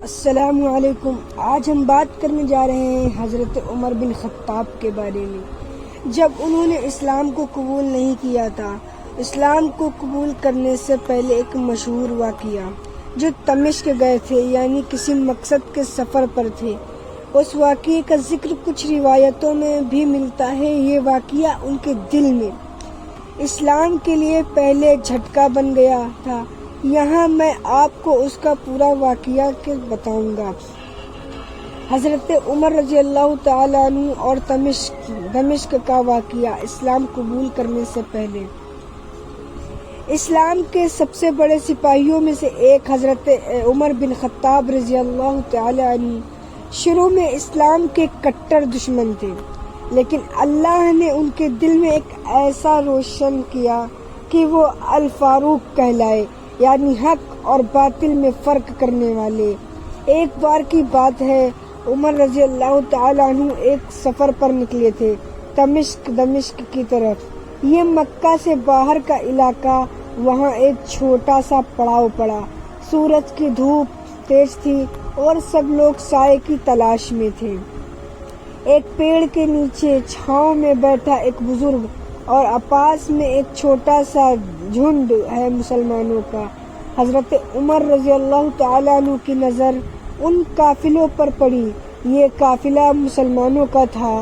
السلام علیکم۔ آج ہم بات کرنے جا رہے ہیں حضرت عمر بن خطاب کے بارے میں۔ جب انہوں نے اسلام کو قبول نہیں کیا تھا، اسلام کو قبول کرنے سے پہلے ایک مشہور واقعہ جو دمشق گئے تھے، یعنی کسی مقصد کے سفر پر تھے، اس واقعے کا ذکر کچھ روایتوں میں بھی ملتا ہے۔ یہ واقعہ ان کے دل میں اسلام کے لیے پہلے جھٹکا بن گیا تھا۔ یہاں میں آپ کو اس کا پورا واقعہ بتاؤں گا۔ حضرت عمر رضی اللہ تعالیٰ عنہ اور دمشق کا واقعہ۔ اسلام قبول کرنے سے پہلے اسلام کے سب سے بڑے سپاہیوں میں سے ایک حضرت عمر بن خطاب رضی اللہ تعالیٰ عنہ شروع میں اسلام کے کٹر دشمن تھے، لیکن اللہ نے ان کے دل میں ایک ایسا روشن کیا کہ وہ الفاروق کہلائے، یعنی حق اور باطل میں فرق کرنے والے۔ ایک بار کی بات ہے، عمر رضی اللہ تعالیٰ عنہ ایک سفر پر نکلے تھے دمشق کی طرف۔ یہ مکہ سے باہر کا علاقہ، وہاں ایک چھوٹا سا پڑاؤ پڑا۔ سورج کی دھوپ تیز تھی اور سب لوگ سائے کی تلاش میں تھے۔ ایک پیڑ کے نیچے چھاؤں میں بیٹھا ایک بزرگ اور آپاس میں ایک چھوٹا سا جھنڈ ہے مسلمانوں کا۔ حضرت عمر رضی اللہ تعالیٰ عنہ کی نظر ان قافلوں پر پڑی۔ یہ قافلہ مسلمانوں کا تھا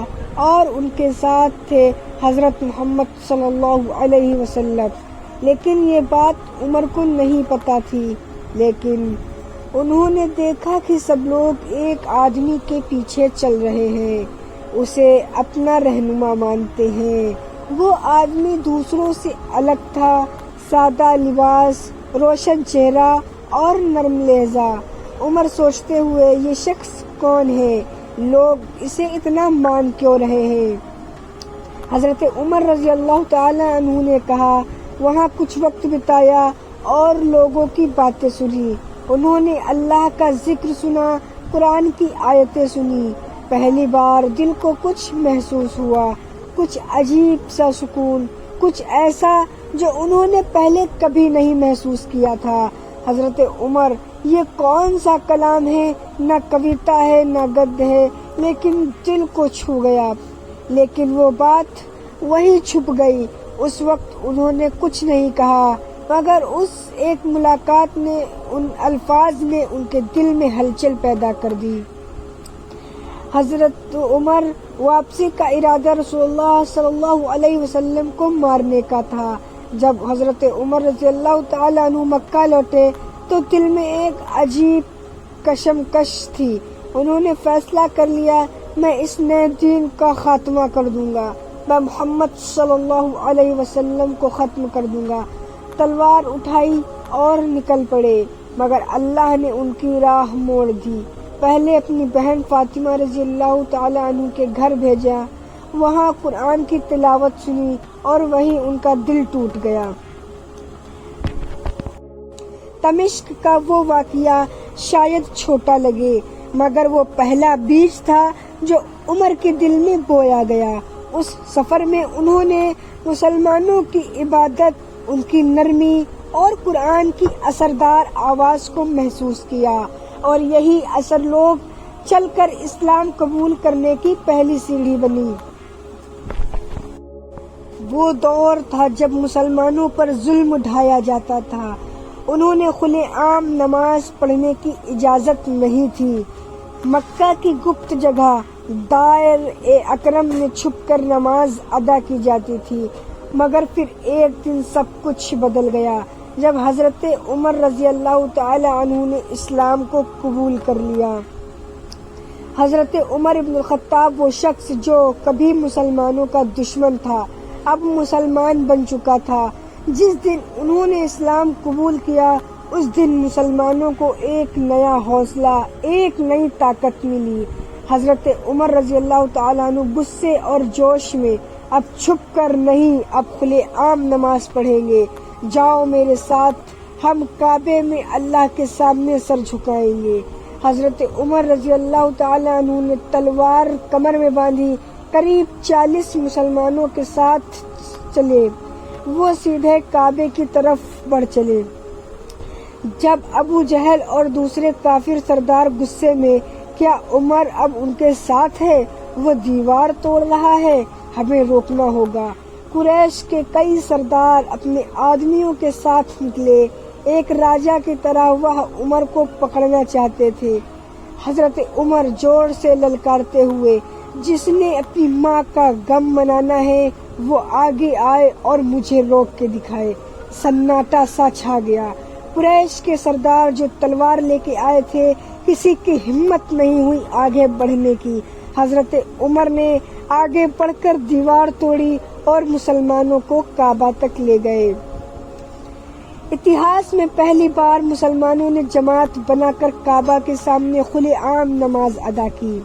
اور ان کے ساتھ تھے حضرت محمد صلی اللہ علیہ وسلم، لیکن یہ بات عمر کو نہیں پتہ تھی۔ لیکن انہوں نے دیکھا کہ سب لوگ ایک آدمی کے پیچھے چل رہے ہیں، اسے اپنا رہنما مانتے ہیں۔ وہ آدمی دوسروں سے الگ تھا، سادہ لباس، روشن چہرہ اور نرم لہجہ۔ عمر سوچتے ہوئے، یہ شخص کون ہے؟ لوگ اسے اتنا مان کیوں رہے ہیں؟ حضرت عمر رضی اللہ تعالیٰ عنہ نے کہا، وہاں کچھ وقت بتایا اور لوگوں کی باتیں سنی۔ انہوں نے اللہ کا ذکر سنا، قرآن کی آیتیں سنی۔ پہلی بار دل کو کچھ محسوس ہوا، کچھ عجیب سا سکون، کچھ ایسا جو انہوں نے پہلے کبھی نہیں محسوس کیا تھا۔ حضرت عمر، یہ کون سا کلام ہے؟ نہ کویتا ہے نہ گد ہے، لیکن دل کو چھو گیا۔ لیکن وہ بات وہی چھپ گئی۔ اس وقت انہوں نے کچھ نہیں کہا، مگر اس ایک ملاقات نے، ان الفاظ نے ان کے دل میں ہلچل پیدا کر دی۔ حضرت عمر واپسی کا ارادہ رسول اللہ صلی اللہ علیہ وسلم کو مارنے کا تھا۔ جب حضرت عمر رضی اللہ تعالیٰ عنہ مکہ لوٹے تو دل میں ایک عجیب کشمکش تھی۔ انہوں نے فیصلہ کر لیا، میں اس نئے دین کا خاتمہ کر دوں گا، میں محمد صلی اللہ علیہ وسلم کو ختم کر دوں گا۔ تلوار اٹھائی اور نکل پڑے، مگر اللہ نے ان کی راہ موڑ دی۔ پہلے اپنی بہن فاطمہ رضی اللہ تعالیٰ عنہ کے گھر بھیجا، وہاں قرآن کی تلاوت سنی اور وہیں ان کا دل ٹوٹ گیا۔ دمشق کا وہ واقعہ شاید چھوٹا لگے، مگر وہ پہلا بیج تھا جو عمر کے دل میں بویا گیا۔ اس سفر میں انہوں نے مسلمانوں کی عبادت، ان کی نرمی اور قرآن کی اثردار آواز کو محسوس کیا، اور یہی اثر لوگ چل کر اسلام قبول کرنے کی پہلی سیڑھی بنی۔ وہ دور تھا جب مسلمانوں پر ظلم ڈھایا جاتا تھا۔ انہوں نے کھلے عام نماز پڑھنے کی اجازت نہیں تھی۔ مکہ کی گپت جگہ دائر اکرم میں چھپ کر نماز ادا کی جاتی تھی، مگر پھر ایک دن سب کچھ بدل گیا جب حضرت عمر رضی اللہ تعالی عنہ نے اسلام کو قبول کر لیا۔ حضرت عمر ابن الخطاب، وہ شخص جو کبھی مسلمانوں کا دشمن تھا، اب مسلمان بن چکا تھا۔ جس دن انہوں نے اسلام قبول کیا، اس دن مسلمانوں کو ایک نیا حوصلہ، ایک نئی طاقت ملی۔ حضرت عمر رضی اللہ تعالیٰ عنہ غصے اور جوش میں، اب چھپ کر نہیں، اب کھلے عام نماز پڑھیں گے۔ جاؤ میرے ساتھ، ہم کعبے میں اللہ کے سامنے سر جھکائیں گے۔ حضرت عمر رضی اللہ تعالیٰ عنہ نے تلوار کمر میں باندھی، قریب 40 مسلمانوں کے ساتھ چلے۔ وہ سیدھے کعبے کی طرف بڑھ چلے۔ جب ابو جہل اور دوسرے کافر سردار غصے میں کیا عمر اب ان کے ساتھ ہے، وہ دیوار توڑ رہا ہے، ہمیں روکنا ہوگا۔ قریش کے کئی سردار اپنے آدمیوں کے ساتھ نکلے، ایک راجا کی طرح وہ عمر کو پکڑنا چاہتے تھے۔ حضرت عمر زور سے للکارتے ہوئے، جس نے اپنی ماں کا غم منانا ہے وہ آگے آئے اور مجھے روک کے دکھائے۔ سناٹا سا چھا گیا۔ قریش کے سردار جو تلوار لے کے آئے تھے، کسی کی ہمت نہیں ہوئی آگے بڑھنے کی۔ حضرت عمر نے آگے بڑھ کر دیوار توڑی اور مسلمانوں کو کعبہ تک لے گئے۔ اتہاس میں پہلی بار مسلمانوں نے جماعت بنا کر کعبہ کے سامنے کھلے عام نماز ادا کی۔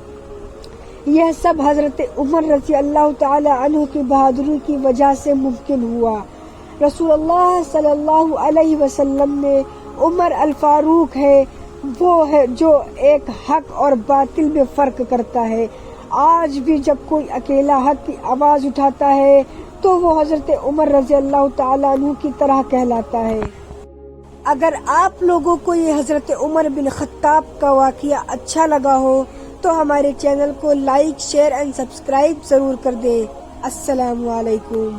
یہ سب حضرت عمر رضی اللہ تعالی عنہ کی بہادری کی وجہ سے ممکن ہوا۔ رسول اللہ صلی اللہ علیہ وسلم نے عمر الفاروق ہے، وہ ہے جو ایک حق اور باطل میں فرق کرتا ہے۔ آج بھی جب کوئی اکیلا حق کی آواز اٹھاتا ہے تو وہ حضرت عمر رضی اللہ تعالیٰ عنہ کی طرح کہلاتا ہے۔ اگر آپ لوگوں کو یہ حضرت عمر بن خطاب کا واقعہ اچھا لگا ہو تو ہمارے چینل کو لائک، شیئر اینڈ سبسکرائب ضرور کر دیں۔ السلام علیکم۔